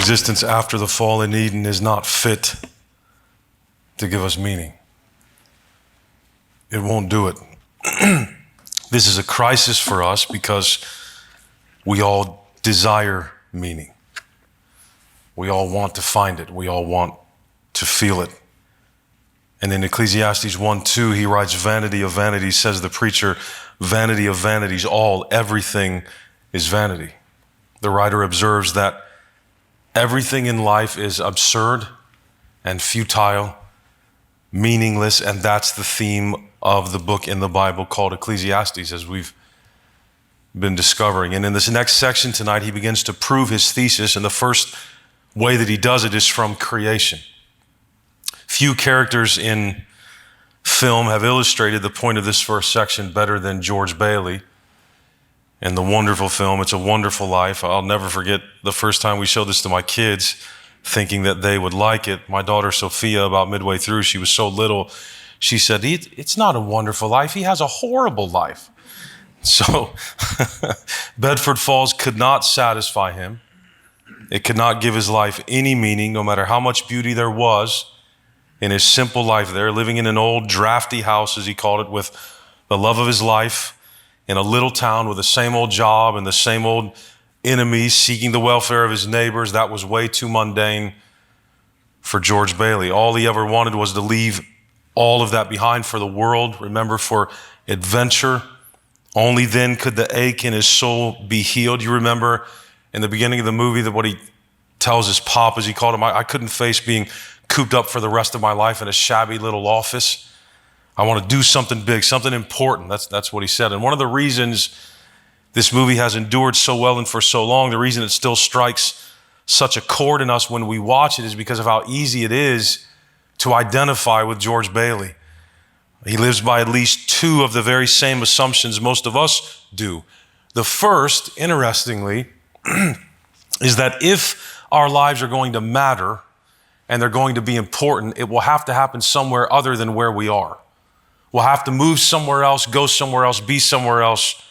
existence after the fall in Eden is not fit to give us meaning. It won't do it. This is a crisis for us because we all desire meaning. We all want to find it. We all want to feel it. And in Ecclesiastes 1:2, he writes, vanity of vanities, says the preacher, vanity of vanities, everything is vanity. The writer observes that everything in life is absurd and futile, meaningless, and that's the theme of the book in the Bible called Ecclesiastes, as we've been discovering. And in this next section tonight, he begins to prove his thesis, and the first way that he does it is from creation. Few characters in film have illustrated the point of this first section better than George Bailey in the wonderful film, It's a Wonderful Life. I'll never forget the first time we showed this to my kids, thinking that they would like it. My daughter Sophia, about midway through, she was so little, she said, it's not a wonderful life, he has a horrible life. So Bedford Falls could not satisfy him. It could not give his life any meaning, no matter how much beauty there was in his simple life there, living in an old drafty house, as he called it, with the love of his life in a little town with the same old job and the same old enemies, seeking the welfare of his neighbors. That was way too mundane for George Bailey. All he ever wanted was to leave all of that behind for the world, remember, for adventure. Only then could the ache in his soul be healed. You remember in the beginning of the movie that what he tells his pop, as he called him, I couldn't face being cooped up for the rest of my life in a shabby little office. I want to do something big, something important. That's what he said. And one of the reasons this movie has endured so well and for so long, the reason it still strikes such a chord in us when we watch it, is because of how easy it is to identify with George Bailey. He lives by at least two of the very same assumptions most of us do. The first, interestingly, is that if our lives are going to matter and they're going to be important, it will have to happen somewhere other than where we are. We'll have to move somewhere else, go somewhere else, be somewhere else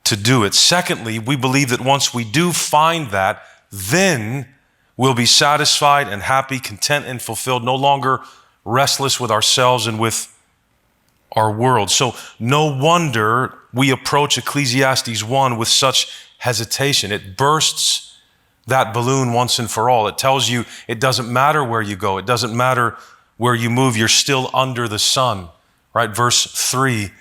to do it. Secondly, we believe that once we do find that, then we'll be satisfied and happy, content and fulfilled, no longer restless with ourselves and with our world. So no wonder we approach Ecclesiastes 1 with such hesitation. It bursts that balloon once and for all. It tells you it doesn't matter where you go. It doesn't matter where you move. You're still under the sun, right? Verse 3,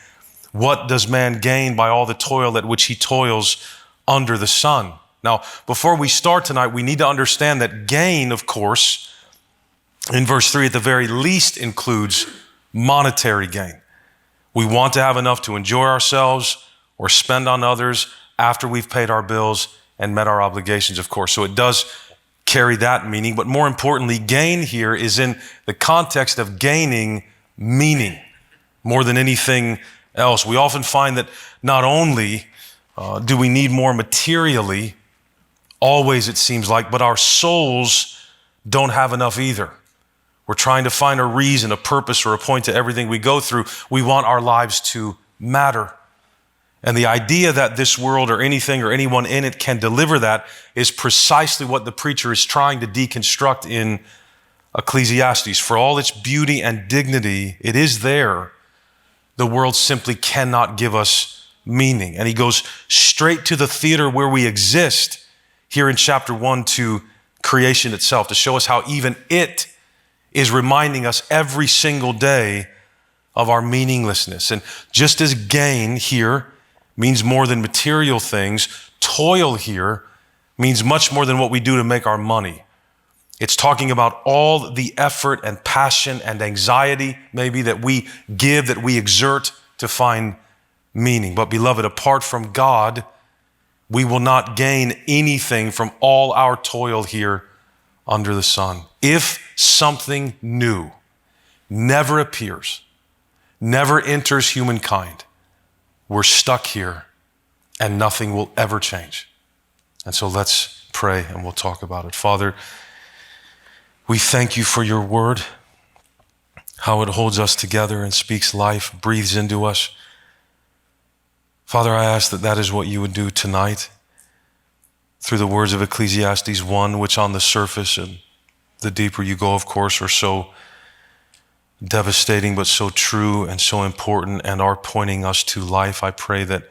what does man gain by all the toil at which he toils under the sun? Now, before we start tonight, we need to understand that gain, of course, in verse 3 at the very least includes monetary gain. We want to have enough to enjoy ourselves or spend on others after we've paid our bills and met our obligations, of course. So it does carry that meaning. But more importantly, gain here is in the context of gaining meaning more than anything else. We often find that not only do we need more materially, always it seems like, but our souls don't have enough either. We're trying to find a reason, a purpose, or a point to everything we go through. We want our lives to matter. And the idea that this world or anything or anyone in it can deliver that is precisely what the preacher is trying to deconstruct in Ecclesiastes. For all its beauty and dignity, it is there. The world simply cannot give us meaning. And he goes straight to the theater where we exist here in chapter 1 to creation itself, to show us how even it is reminding us every single day of our meaninglessness. And just as gain here means more than material things, toil here means much more than what we do to make our money. It's talking about all the effort and passion and anxiety maybe that we give, that we exert to find meaning. But beloved, apart from God, we will not gain anything from all our toil here under the sun. If something new never appears, never enters humankind, we're stuck here and nothing will ever change. And so let's pray and we'll talk about it. Father, we thank you for your word, how it holds us together and speaks life, breathes into us. Father, I ask that that is what you would do tonight. through the words of Ecclesiastes 1, which on the surface and the deeper you go, of course, are so devastating, but so true and so important and are pointing us to life. I pray that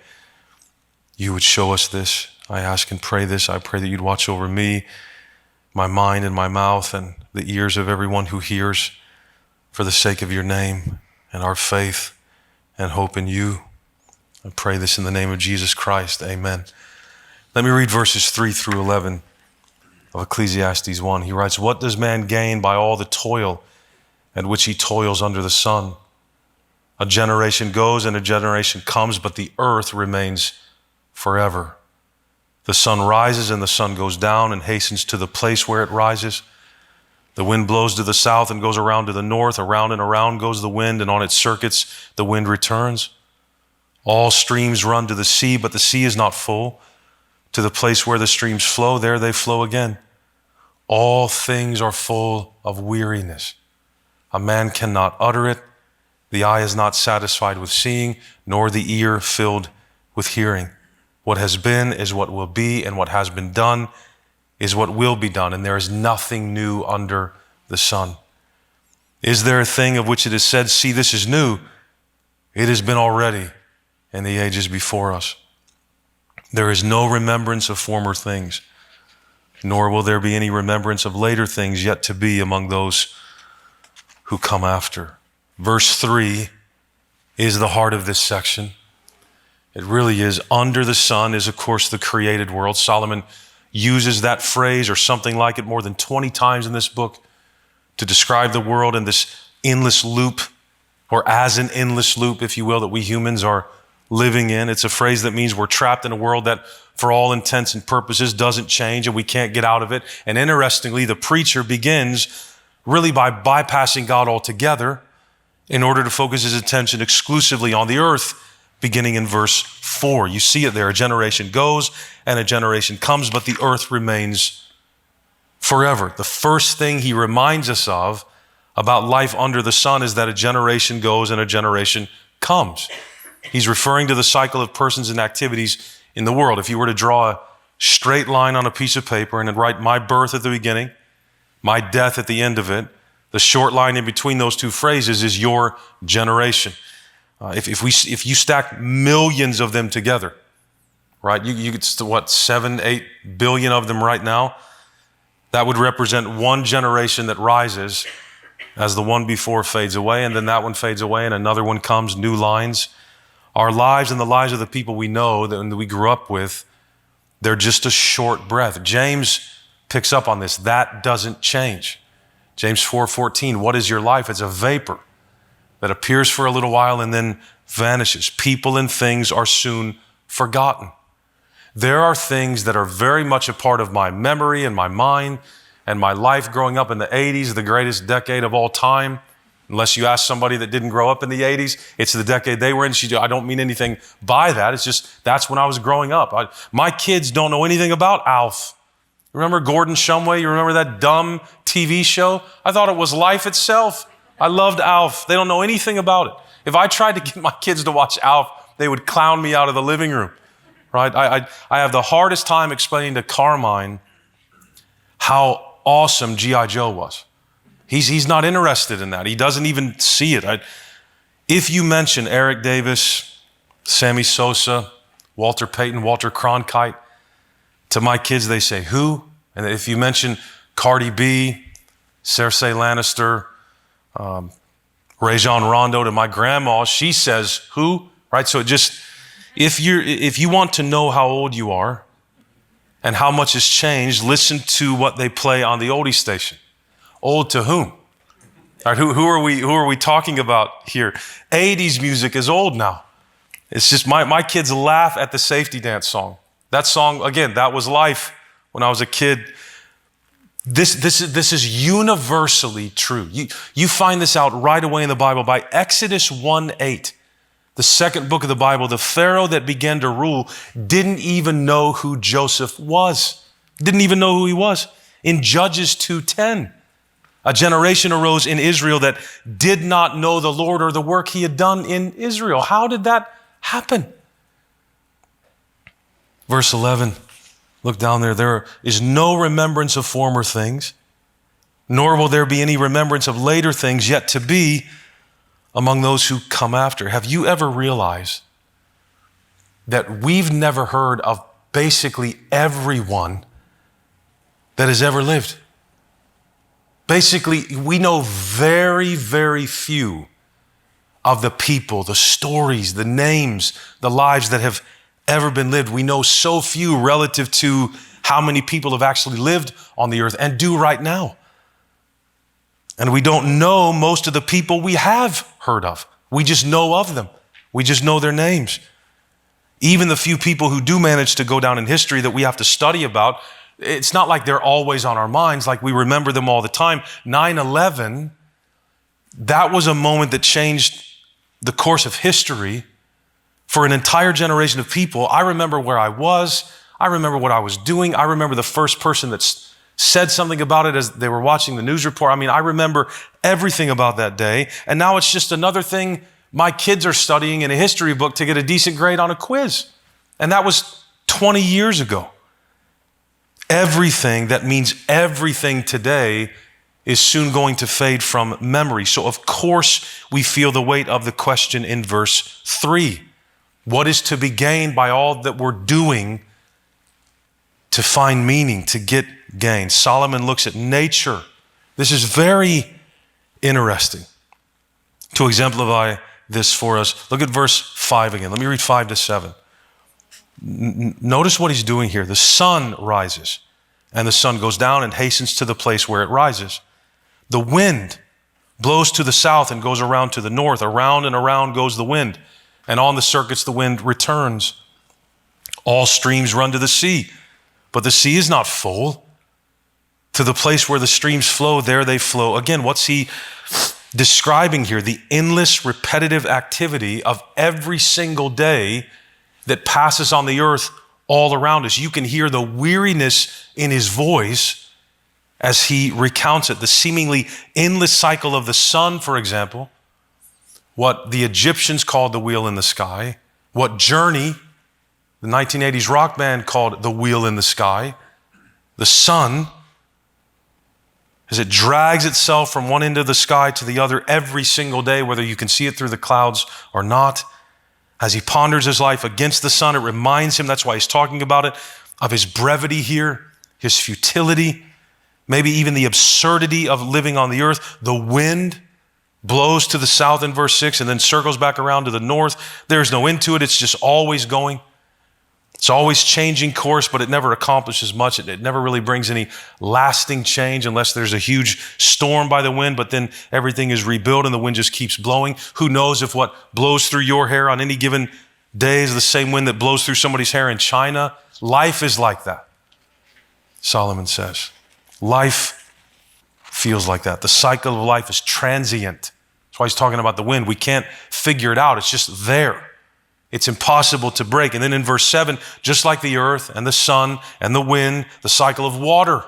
you would show us this. I ask and pray this. I pray that you'd watch over me, my mind and my mouth and the ears of everyone who hears for the sake of your name and our faith and hope in you. I pray this in the name of Jesus Christ. Amen. Let me read verses 3 through 11 of Ecclesiastes 1. He writes, "What does man gain by all the toil at which he toils under the sun? A generation goes and a generation comes, but the earth remains forever. The sun rises and the sun goes down and hastens to the place where it rises. The wind blows to the south and goes around to the north. Around and around goes the wind, and on its circuits the wind returns. All streams run to the sea, but the sea is not full. To the place where the streams flow, there they flow again. All things are full of weariness. A man cannot utter it. The eye is not satisfied with seeing, nor the ear filled with hearing. What has been is what will be, and what has been done is what will be done, and there is nothing new under the sun. Is there a thing of which it is said, 'See, this is new'? It has been already in the ages before us. There is no remembrance of former things, nor will there be any remembrance of later things yet to be among those who come after." Verse 3 is the heart of this section. It really is. Under the sun is, of course, the created world. Solomon uses that phrase or something like it more than 20 times in this book to describe the world in this endless loop, or as an endless loop, if you will, that we humans are living in. It's a phrase that means we're trapped in a world that, for all intents and purposes, doesn't change and we can't get out of it. And interestingly, the preacher begins really by bypassing God altogether in order to focus his attention exclusively on the earth, beginning in verse 4. You see it there. A generation goes and a generation comes, but the earth remains forever. The first thing he reminds us of about life under the sun is that a generation goes and a generation comes. He's referring to the cycle of persons and activities in the world. If you were to draw a straight line on a piece of paper and then write my birth at the beginning, my death at the end of it, the short line in between those two phrases is your generation. If you stack millions of them together, right? You get to what, 7, 8 billion of them right now? That would represent one generation that rises as the one before fades away, and then that one fades away and another one comes, new lines. Our lives and the lives of the people we know that we grew up with, they're just a short breath. James picks up on this. That doesn't change. James 4:14, what is your life? It's a vapor that appears for a little while and then vanishes. People and things are soon forgotten. There are things that are very much a part of my memory and my mind and my life growing up in the 80s, the greatest decade of all time. Unless you ask somebody that didn't grow up in the 80s, it's the decade they were in. I don't mean anything by that. It's just, that's when I was growing up. My kids don't know anything about Alf. Remember Gordon Shumway? You remember that dumb TV show? I thought it was life itself. I loved Alf. They don't know anything about it. If I tried to get my kids to watch Alf, they would clown me out of the living room, right? I have the hardest time explaining to Carmine how awesome G.I. Joe was. He's not interested in that. He doesn't even see it. If you mention Eric Davis, Sammy Sosa, Walter Payton, Walter Cronkite, to my kids, they say, who? And if you mention Cardi B, Cersei Lannister, Rajon Rondo, to my grandma, she says, who? Right? So if you want to know how old you are and how much has changed, listen to what they play on the oldie station. Old to whom? All right, who are we talking about here? 80s music is old now. It's just my kids laugh at the safety dance song. That song, again, that was life when I was a kid. This is universally true. You find this out right away in the Bible. By Exodus 1:8, the second book of the Bible, the Pharaoh that began to rule didn't even know who Joseph was. Didn't even know who he was. In Judges 2:10, a generation arose in Israel that did not know the Lord or the work he had done in Israel. How did that happen? Verse 11, Look down there. There is no remembrance of former things, nor will there be any remembrance of later things yet to be among those who come after. Have you ever realized that we've never heard of basically everyone that has ever lived? Basically, we know very, very few of the people, the stories, the names, the lives that have ever been lived. We know so few relative to how many people have actually lived on the earth and do right now. And we don't know most of the people we have heard of. We just know of them. We just know their names. Even the few people who do manage to go down in history that we have to study about, it's not like they're always on our minds, like we remember them all the time. 9/11, that was a moment that changed the course of history for an entire generation of people. I remember where I was. I remember what I was doing. I remember the first person that said something about it as they were watching the news report. I mean, I remember everything about that day. And now it's just another thing my kids are studying in a history book to get a decent grade on a quiz. And that was 20 years ago. Everything that means everything today is soon going to fade from memory. So of course we feel the weight of the question in verse 3. What is to be gained by all that we're doing to find meaning, to get gain? Solomon looks at nature. This is very interesting. To exemplify this for us, look at verse 5 again. Let me read 5 to 7. Notice what he's doing here. The sun rises, and the sun goes down and hastens to the place where it rises. The wind blows to the south and goes around to the north. Around and around goes the wind, and on the circuits the wind returns. All streams run to the sea, but the sea is not full. To the place where the streams flow, there they flow again. What's he describing here? The endless, repetitive activity of every single day that passes on the earth all around us. You can hear the weariness in his voice as he recounts it. The seemingly endless cycle of the sun, for example, what the Egyptians called the wheel in the sky, what Journey, the 1980s rock band, called the wheel in the sky. The sun, as it drags itself from one end of the sky to the other every single day, whether you can see it through the clouds or not. As he ponders his life against the sun, it reminds him, that's why he's talking about it, of his brevity here, his futility, maybe even the absurdity of living on the earth. The wind blows to the south in verse 6 and then circles back around to the north. There's no end to it. It's just always going. It's always changing course, but it never accomplishes much. It never really brings any lasting change unless there's a huge storm by the wind, but then everything is rebuilt and the wind just keeps blowing. Who knows if what blows through your hair on any given day is the same wind that blows through somebody's hair in China? Life is like that, Solomon says. Life feels like that. The cycle of life is transient. That's why he's talking about the wind. We can't figure it out. It's just there. It's impossible to break. And then in verse 7, just like the earth and the sun and the wind, the cycle of water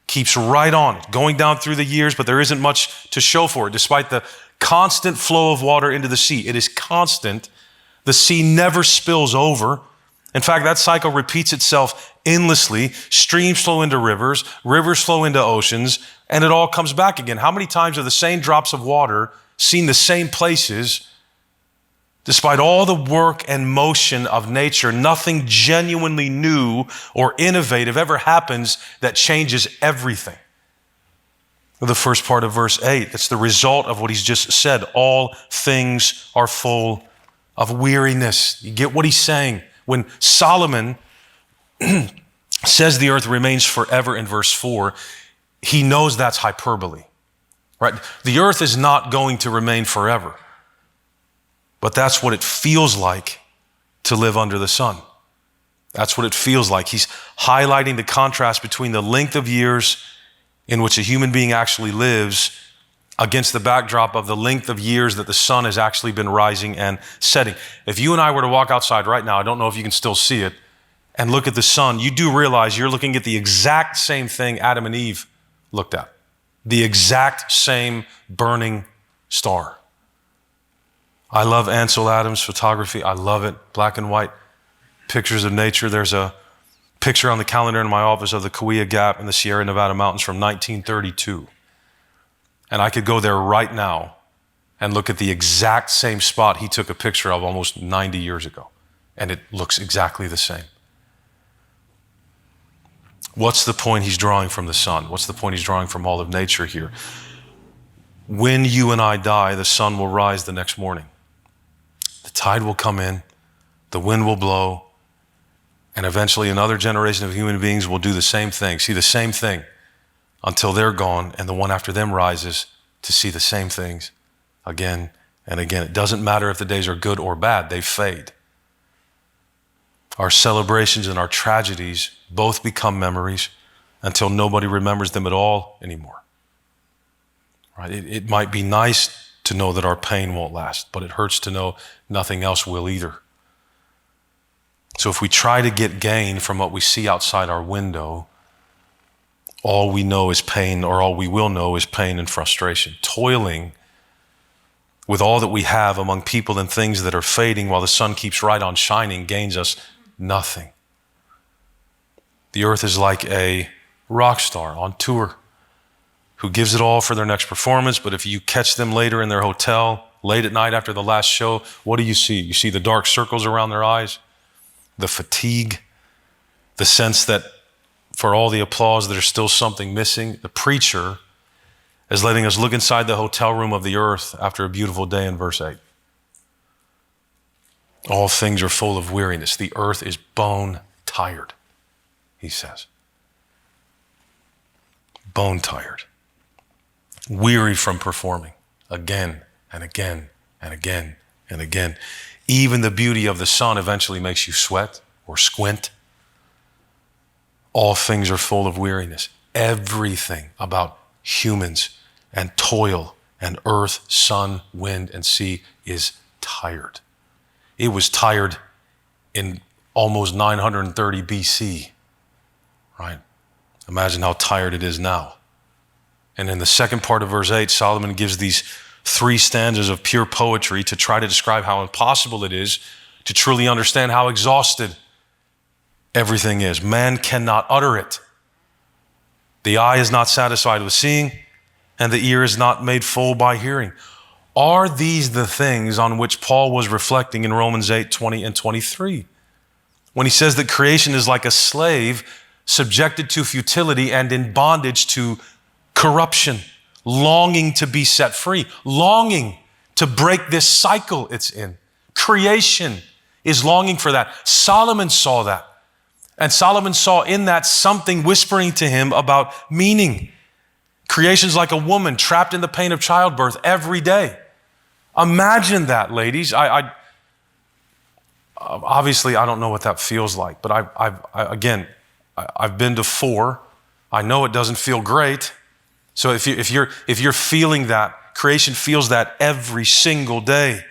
keeps right on, going down through the years, but there isn't much to show for it. Despite the constant flow of water into the sea, it is constant. The sea never spills over. In fact, that cycle repeats itself endlessly. Streams flow into rivers, rivers flow into oceans, and it all comes back again. How many times have the same drops of water seen the same places? Despite all the work and motion of nature, nothing genuinely new or innovative ever happens that changes everything. The first part of verse 8, it's the result of what he's just said. All things are full of weariness. You get what he's saying? When Solomon says the earth remains forever in verse 4, he knows that's hyperbole, right? The earth is not going to remain forever. But that's what it feels like to live under the sun. That's what it feels like. He's highlighting the contrast between the length of years in which a human being actually lives against the backdrop of the length of years that the sun has actually been rising and setting. If you and I were to walk outside right now, I don't know if you can still see it, and look at the sun, you do realize you're looking at the exact same thing Adam and Eve looked at. The exact same burning star. I love Ansel Adams photography. I love it. Black and white pictures of nature. There's a picture on the calendar in my office of the Cahuilla Gap in the Sierra Nevada mountains from 1932. And I could go there right now and look at the exact same spot he took a picture of almost 90 years ago. And it looks exactly the same. What's the point he's drawing from the sun? What's the point he's drawing from all of nature here? When you and I die, the sun will rise the next morning. The tide will come in, the wind will blow, and eventually another generation of human beings will do the same thing, see the same thing until they're gone, and the one after them rises to see the same things again and again. It doesn't matter if the days are good or bad, they fade. Our celebrations and our tragedies both become memories until nobody remembers them at all anymore. Right? It might be nice to know that our pain won't last, but it hurts to know nothing else will either. So if we try to get gain from what we see outside our window, all we know is pain, or all we will know is pain and frustration. Toiling with all that we have among people and things that are fading while the sun keeps right on shining gains us nothing. The earth is like a rock star on tour who gives it all for their next performance, but if you catch them later in their hotel, late at night after the last show, what do you see? You see the dark circles around their eyes, the fatigue, the sense that for all the applause, there's still something missing. The preacher is letting us look inside the hotel room of the earth after a beautiful day in verse 8. All things are full of weariness. The earth is bone tired, he says. Bone tired. Weary from performing again and again and again and again. Even the beauty of the sun eventually makes you sweat or squint. All things are full of weariness. Everything about humans and toil and earth, sun, wind, and sea is tired. It was tired in almost 930 BC, right? Imagine how tired it is now. And in the second part of verse 8, Solomon gives these 3 stanzas of pure poetry to try to describe how impossible it is to truly understand how exhausted everything is. Man cannot utter it. The eye is not satisfied with seeing, and the ear is not made full by hearing. Are these the things on which Paul was reflecting in Romans 8, 20 and 23? When he says that creation is like a slave subjected to futility and in bondage to corruption, longing to be set free, longing to break this cycle it's in. Creation is longing for that. Solomon saw that. And Solomon saw in that something whispering to him about meaning. Creation's like a woman trapped in the pain of childbirth every day. Imagine that, ladies. Obviously, I don't know what that feels like, but I've been to 4. I know it doesn't feel great. So if you're feeling that, creation feels that every single day.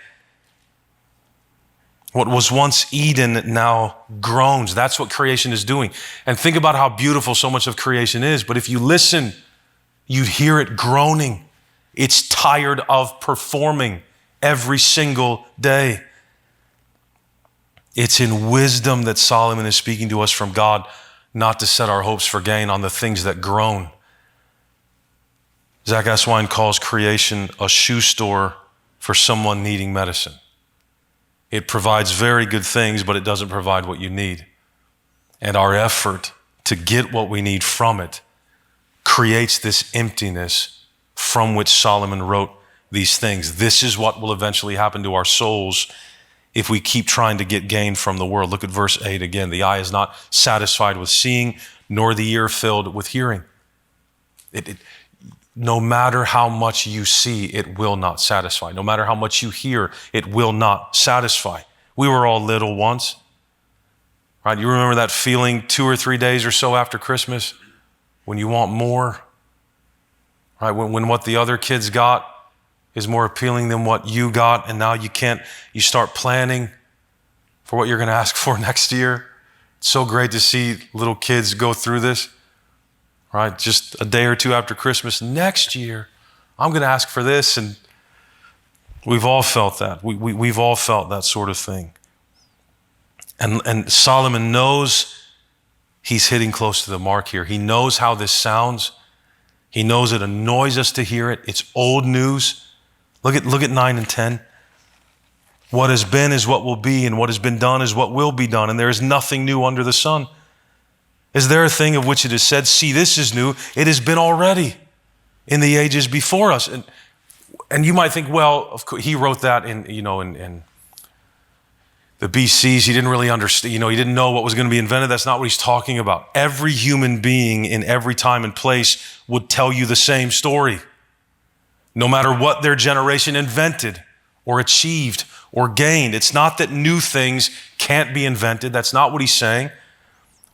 What was once Eden now groans. That's what creation is doing. And think about how beautiful so much of creation is. But if you listen, you'd hear it groaning. It's tired of performing every single day. It's in wisdom that Solomon is speaking to us from God, not to set our hopes for gain on the things that groan. Zach Aswine calls creation a shoe store for someone needing medicine. It provides very good things, but it doesn't provide what you need. And our effort to get what we need from it creates this emptiness from which Solomon wrote these things. This is what will eventually happen to our souls if we keep trying to get gain from the world. Look at verse 8 again. The eye is not satisfied with seeing, nor the ear filled with hearing. No matter how much you see, it will not satisfy. No matter how much you hear, it will not satisfy. We were all little once, right? You remember that feeling 2 or 3 days or so after Christmas when you want more, right? When what the other kids got is more appealing than what you got, and now you start planning for what you're going to ask for next year. It's so great to see little kids go through this. Right, just a day or 2 after Christmas, next year, I'm going to ask for this. And we've all felt that. We've all felt that sort of thing. And Solomon knows he's hitting close to the mark here. He knows how this sounds. He knows it annoys us to hear it. It's old news. Look at 9 and 10. What has been is what will be, and what has been done is what will be done, and there is nothing new under the sun. Is there a thing of which it is said, see, this is new? It has been already in the ages before us. And you might think, well, of course, he wrote that in the BCs. He didn't really understand, he didn't know what was going to be invented. That's not what he's talking about. Every human being in every time and place would tell you the same story. No matter what their generation invented or achieved or gained. It's not that new things can't be invented. That's not what he's saying.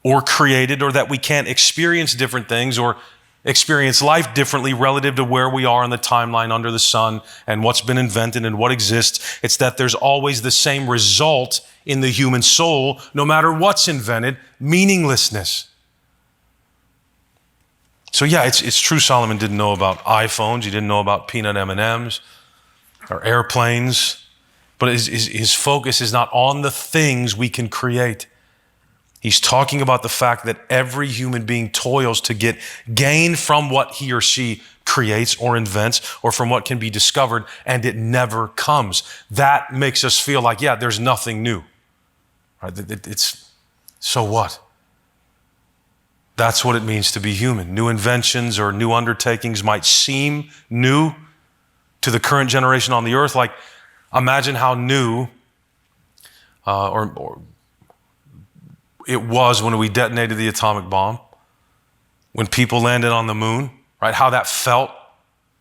Or created, or that we can't experience different things or experience life differently relative to where we are in the timeline under the sun and what's been invented and what exists. It's that there's always the same result in the human soul, no matter what's invented, meaninglessness. So yeah, it's true Solomon didn't know about iPhones. He didn't know about peanut M&Ms or airplanes. But his focus is not on the things we can create. He's talking about the fact that every human being toils to get gain from what he or she creates or invents or from what can be discovered, and it never comes. That makes us feel like, yeah, there's nothing new. Right? It's so what? That's what it means to be human. New inventions or new undertakings might seem new to the current generation on the earth. Like, imagine how new or it was when we detonated the atomic bomb, when people landed on the moon, right? How that felt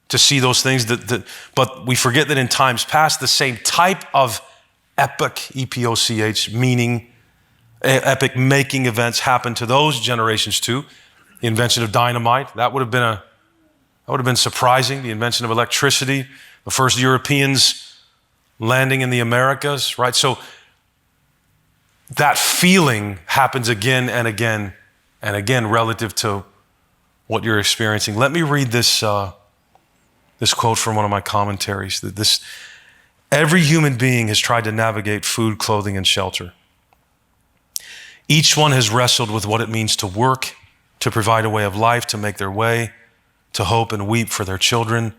to see those things. But we forget that in times past, the same type of epoch, E-P-O-C-H, meaning epic making events happened to those generations too. The invention of dynamite, that would have been surprising. The invention of electricity, the first Europeans landing in the Americas, right? So that feeling happens again and again and again relative to what you're experiencing. Let me read this quote from one of my commentaries. Every human being has tried to navigate food, clothing, and shelter. Each one has wrestled with what it means to work, to provide a way of life, to make their way, to hope and weep for their children.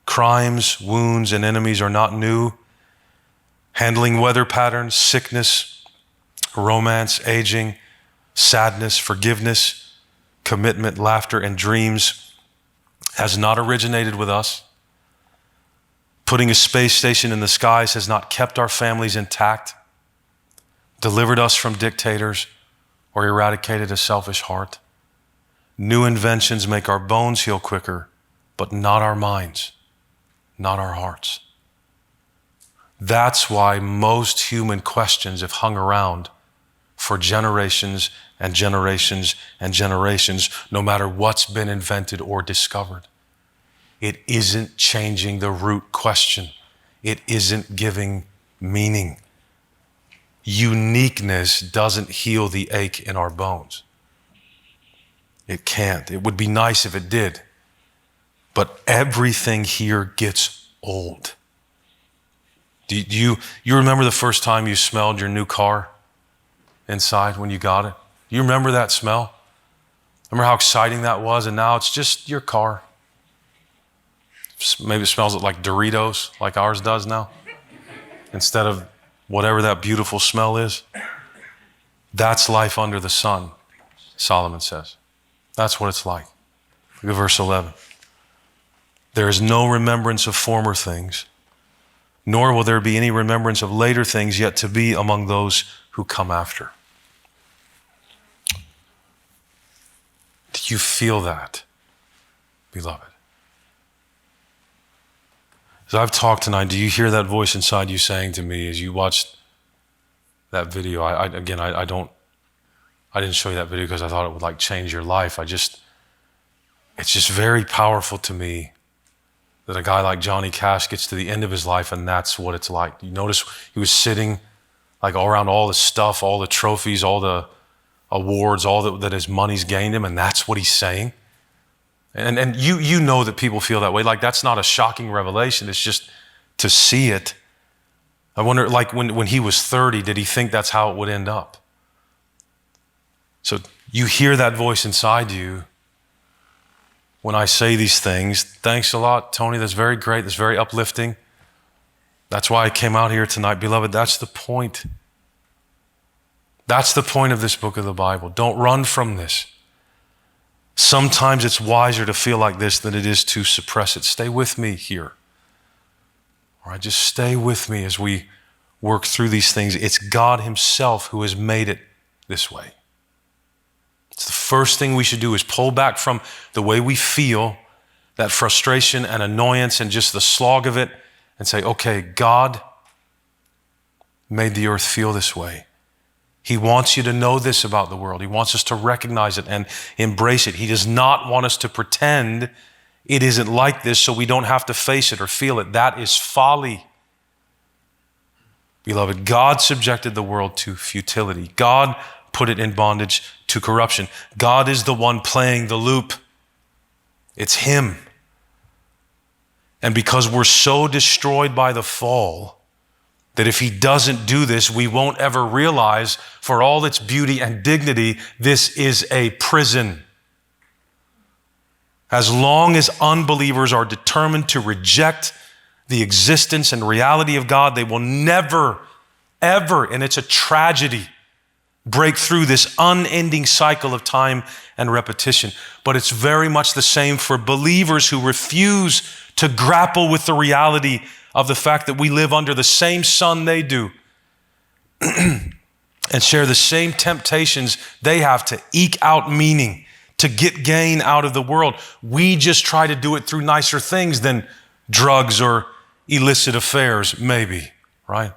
Crimes, wounds, and enemies are not new. Handling weather patterns, sickness, romance, aging, sadness, forgiveness, commitment, laughter, and dreams has not originated with us. Putting a space station in the skies has not kept our families intact, delivered us from dictators, or eradicated a selfish heart. New inventions make our bones heal quicker, but not our minds, not our hearts. That's why most human questions have hung around for generations and generations and generations, no matter what's been invented or discovered. It isn't changing the root question. It isn't giving meaning. Uniqueness doesn't heal the ache in our bones. It can't. It would be nice if it did. But everything here gets old. Do you remember the first time you smelled your new car inside when you got it? Do you remember that smell? Remember how exciting that was? And now it's just your car. Maybe it smells like Doritos, like ours does now, instead of whatever that beautiful smell is. That's life under the sun, Solomon says. That's what it's like. Look at verse 11. There is no remembrance of former things, nor will there be any remembrance of later things yet to be among those who come after. Do you feel that, beloved? As I've talked tonight, do you hear that voice inside you saying to me as you watched that video? I didn't show you that video because I thought it would change your life. It's just very powerful to me that a guy like Johnny Cash gets to the end of his life and that's what it's like. You notice he was sitting all around all the stuff, all the trophies, all the awards, all that his money's gained him, and that's what he's saying. And you know that people feel that way. That's not a shocking revelation. It's just to see it. I wonder, when he was 30, did he think that's how it would end up? So you hear that voice inside you when I say these things. Thanks a lot, Tony. That's very great. That's very uplifting. That's why I came out here tonight. Beloved, that's the point. That's the point of this book of the Bible. Don't run from this. Sometimes it's wiser to feel like this than it is to suppress it. Stay with me here. All right, just stay with me as we work through these things. It's God himself who has made it this way. It's the first thing we should do is pull back from the way we feel, that frustration and annoyance and just the slog of it, and say, okay, God made the earth feel this way. He wants you to know this about the world. He wants us to recognize it and embrace it. He does not want us to pretend it isn't like this so we don't have to face it or feel it. That is folly. Beloved, God subjected the world to futility. God put it in bondage to corruption. God is the one playing the loop. It's him. And because we're so destroyed by the fall, that if he doesn't do this, we won't ever realize, for all its beauty and dignity, this is a prison. As long as unbelievers are determined to reject the existence and reality of God, they will never, ever, and it's a tragedy, break through this unending cycle of time and repetition. But it's very much the same for believers who refuse to grapple with the reality of the fact that we live under the same sun they do and share the same temptations they have to eke out meaning, to get gain out of the world. We just try to do it through nicer things than drugs or illicit affairs, maybe, right?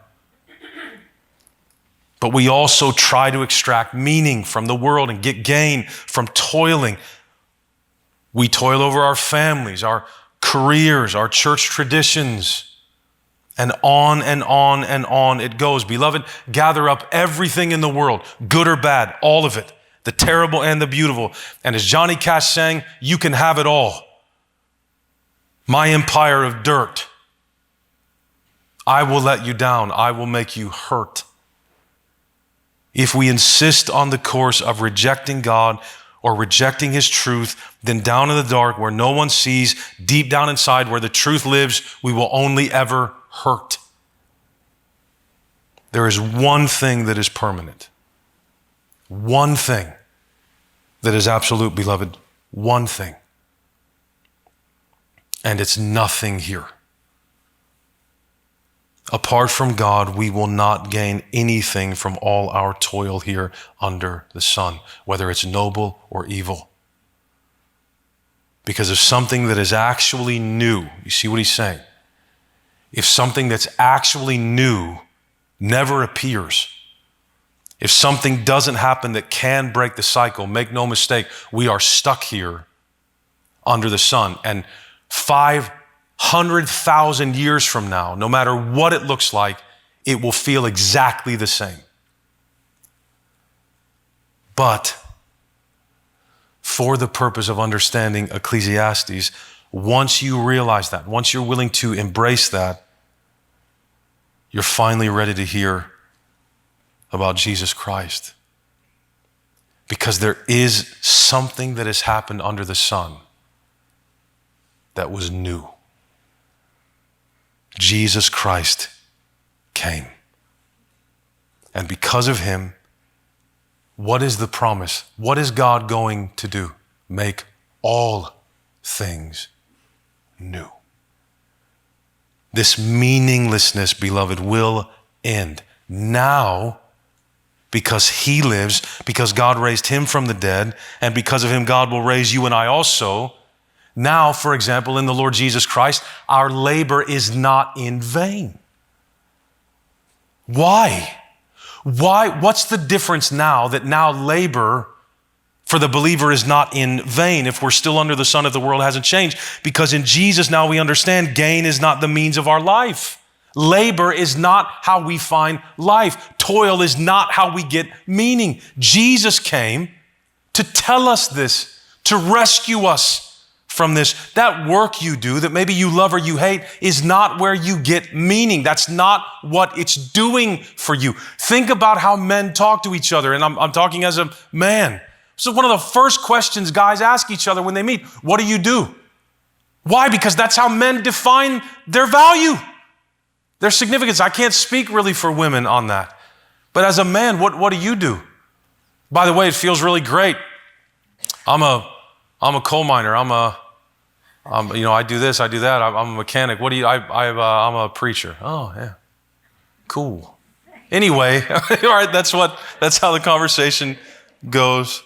But we also try to extract meaning from the world and get gain from toiling. We toil over our families, our careers, our church traditions, and on and on and on it goes. Beloved, gather up everything in the world, good or bad, all of it, the terrible and the beautiful. And as Johnny Cash sang, you can have it all. My empire of dirt. I will let you down. I will make you hurt. If we insist on the course of rejecting God or rejecting his truth, then down in the dark where no one sees, deep down inside where the truth lives, we will only ever hurt. There is one thing that is permanent. One thing that is absolute, beloved. One thing. And it's nothing here. Apart from God, we will not gain anything from all our toil here under the sun, whether it's noble or evil. Because if something that is actually new, you see what he's saying? If something that's actually new never appears, if something doesn't happen that can break the cycle, make no mistake, we are stuck here under the sun. And 500,000 years from now, no matter what it looks like, it will feel exactly the same. But for the purpose of understanding Ecclesiastes, once you realize that, once you're willing to embrace that, you're finally ready to hear about Jesus Christ. Because there is something that has happened under the sun that was new. Jesus Christ came. And because of him, what is the promise? What is God going to do? Make all things new. This meaninglessness, beloved, will end. Now, because he lives, because God raised him from the dead, and because of him, God will raise you and I also. Now, for example, in the Lord Jesus Christ, our labor is not in vain. Why? What's the difference now that now labor for the believer is not in vain if we're still under the sun, if the world hasn't changed? Because in Jesus now we understand gain is not the means of our life. Labor is not how we find life. Toil is not how we get meaning. Jesus came to tell us this, to rescue us from this. That work you do that maybe you love or you hate is not where you get meaning. That's not what it's doing for you. Think about how men talk to each other. And I'm talking as a man. So one of the first questions guys ask each other when they meet, what do you do? Why? Because that's how men define their value, their significance. I can't speak really for women on that. But as a man, what do you do? By the way, it feels really great. I'm a coal miner. I do this, I do that. I'm a mechanic. What do you? I'm a preacher. Oh yeah, cool. Anyway, all right. That's how the conversation goes.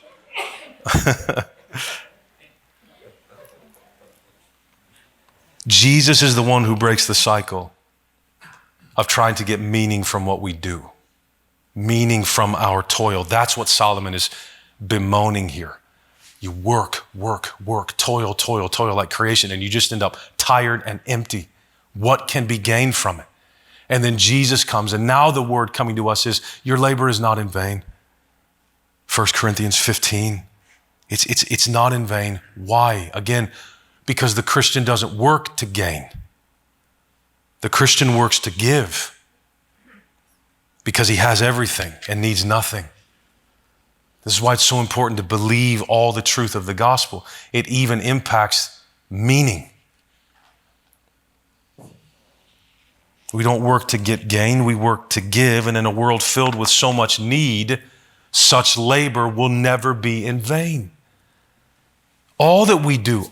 Jesus is the one who breaks the cycle of trying to get meaning from what we do, meaning from our toil. That's what Solomon is bemoaning here. You work, toil like creation, and you just end up tired and empty. What can be gained from it? And then Jesus comes, and now the word coming to us is, your labor is not in vain. 1 Corinthians 15. It's not in vain. Why? Again, because the Christian doesn't work to gain. The Christian works to give because he has everything and needs nothing. This is why it's so important to believe all the truth of the gospel. It even impacts meaning. We don't work to get gain, we work to give. And in a world filled with so much need, such labor will never be in vain. All that we do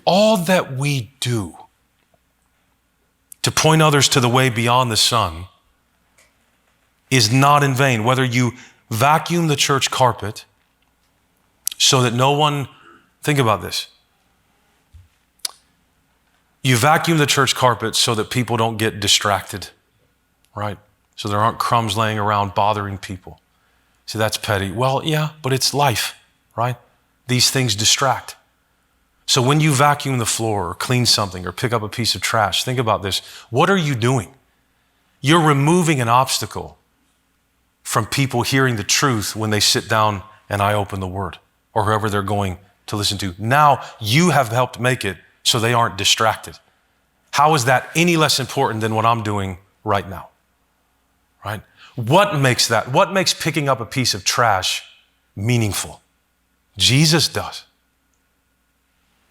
to point others to the way beyond the sun is not in vain. Whether you vacuum the church carpet so that no one, think about this. You vacuum the church carpet so that people don't get distracted, right? So there aren't crumbs laying around bothering people. See, that's petty. Well, yeah, but it's life, right? These things distract. So when you vacuum the floor or clean something or pick up a piece of trash, think about this. What are you doing? You're removing an obstacle from people hearing the truth when they sit down and I open the word, or whoever they're going to listen to. Now you have helped make it so they aren't distracted. How is that any less important than what I'm doing right now? Right? What makes that? What makes picking up a piece of trash meaningful? Jesus does.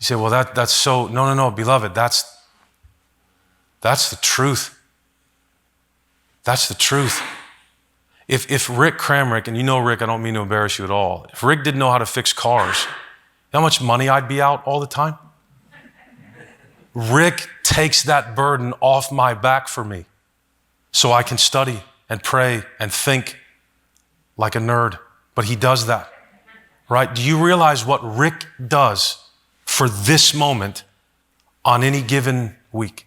You say, well, that's so, no, beloved, that's the truth. That's the truth. If Rick Kramrick, and you know Rick, I don't mean to embarrass you at all. If Rick didn't know how to fix cars, you know how much money I'd be out all the time? Rick takes that burden off my back for me so I can study and pray and think like a nerd. But he does that, right? Do you realize what Rick does for this moment on any given week?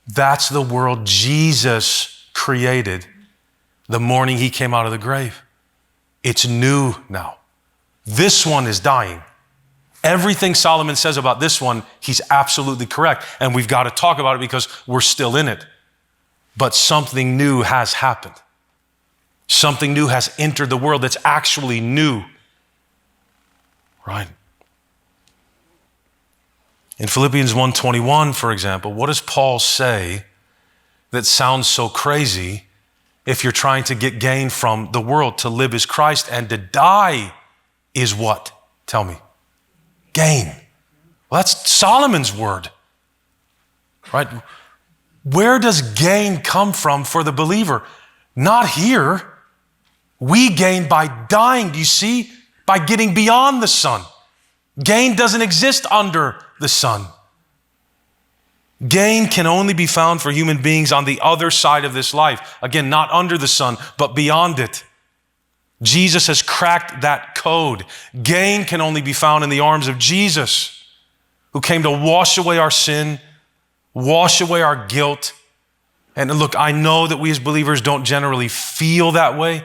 That's the world Jesus created the morning he came out of the grave. It's new now. This one is dying. Everything Solomon says about this one, he's absolutely correct. And we've got to talk about it because we're still in it. But something new has happened. Something new has entered the world that's actually new. Right? In Philippians 1:21, for example, what does Paul say that sounds so crazy if you're trying to get gain from the world? To live is Christ and to die is what? Tell me. Gain. Well, that's Solomon's word, right? Where does gain come from for the believer? Not here. We gain by dying, do you see? By getting beyond the sun. Gain doesn't exist under the sun. Gain can only be found for human beings on the other side of this life. Again, not under the sun, but beyond it. Jesus has cracked that code. Gain can only be found in the arms of Jesus, who came to wash away our sin, wash away our guilt. And look, I know that we as believers don't generally feel that way.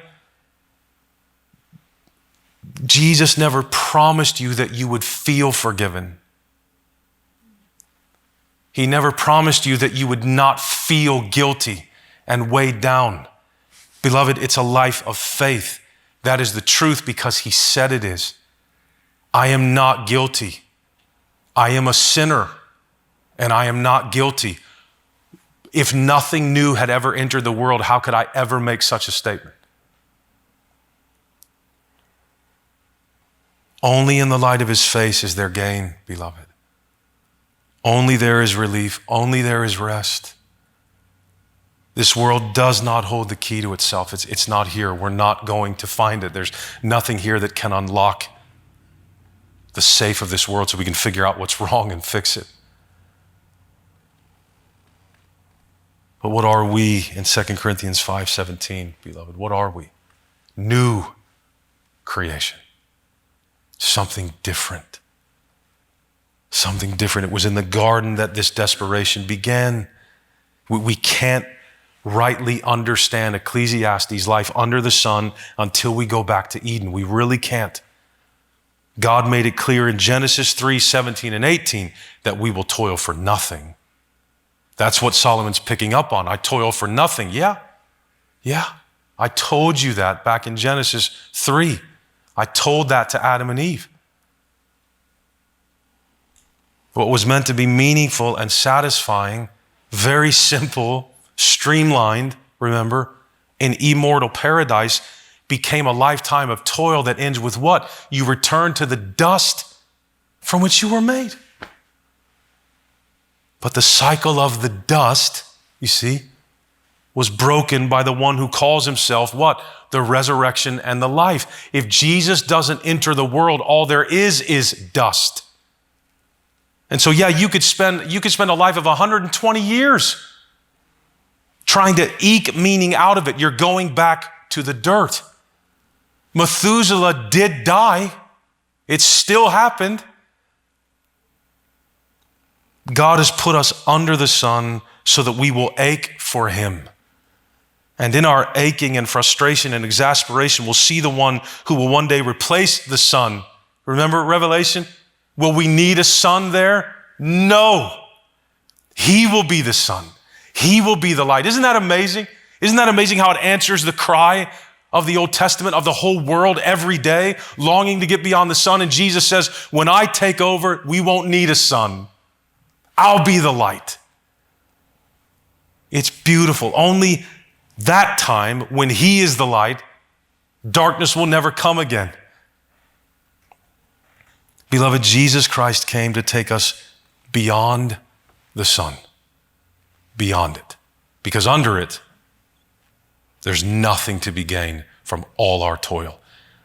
Jesus never promised you that you would feel forgiven. He never promised you that you would not feel guilty and weighed down. Beloved, it's a life of faith. That is the truth because he said it is. I am not guilty. I am a sinner and I am not guilty. If nothing new had ever entered the world, how could I ever make such a statement? Only in the light of his face is there gain, beloved. Only there is relief. Only there is rest. This world does not hold the key to itself. It's not here. We're not going to find it. There's nothing here that can unlock the safe of this world so we can figure out what's wrong and fix it. But what are we in 2 Corinthians 5:17, beloved? What are we? New creation. Something different. Something different. It was in the garden that this desperation began. We can't rightly understand Ecclesiastes, life under the sun, until we go back to Eden. We really can't. God made it clear in Genesis 3:17 and 18 that we will toil for nothing. That's what Solomon's picking up on. I toil for nothing. Yeah. I told you that back in Genesis 3. I told that to Adam and Eve. What was meant to be meaningful and satisfying, very simple, streamlined, remember, in immortal paradise, became a lifetime of toil that ends with what? You return to the dust from which you were made. But the cycle of the dust, you see, was broken by the one who calls himself what? The resurrection and the life. If Jesus doesn't enter the world, all there is dust. And so, yeah, you could spend a life of 120 years trying to eke meaning out of it. You're going back to the dirt. Methuselah did die. It still happened. God has put us under the sun so that we will ache for him. And in our aching and frustration and exasperation, we'll see the one who will one day replace the sun. Remember Revelation? Will we need a sun there? No. He will be the sun. He will be the light. Isn't that amazing? Isn't that amazing how it answers the cry of the Old Testament, of the whole world every day, longing to get beyond the sun? And Jesus says, when I take over, we won't need a sun. I'll be the light. It's beautiful. Only that time, when he is the light, darkness will never come again. Beloved, Jesus Christ came to take us beyond the sun, beyond it. Because under it, there's nothing to be gained from all our toil.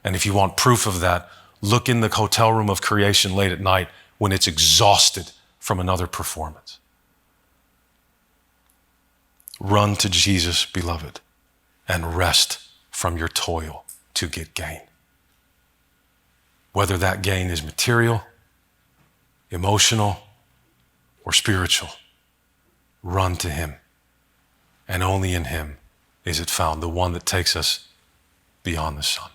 And if you want proof of that, look in the hotel room of creation late at night when it's exhausted from another performance. Run to Jesus, beloved, and rest from your toil to get gain. Whether that gain is material, emotional, or spiritual, run to him. And only in him is it found, the one that takes us beyond the sun.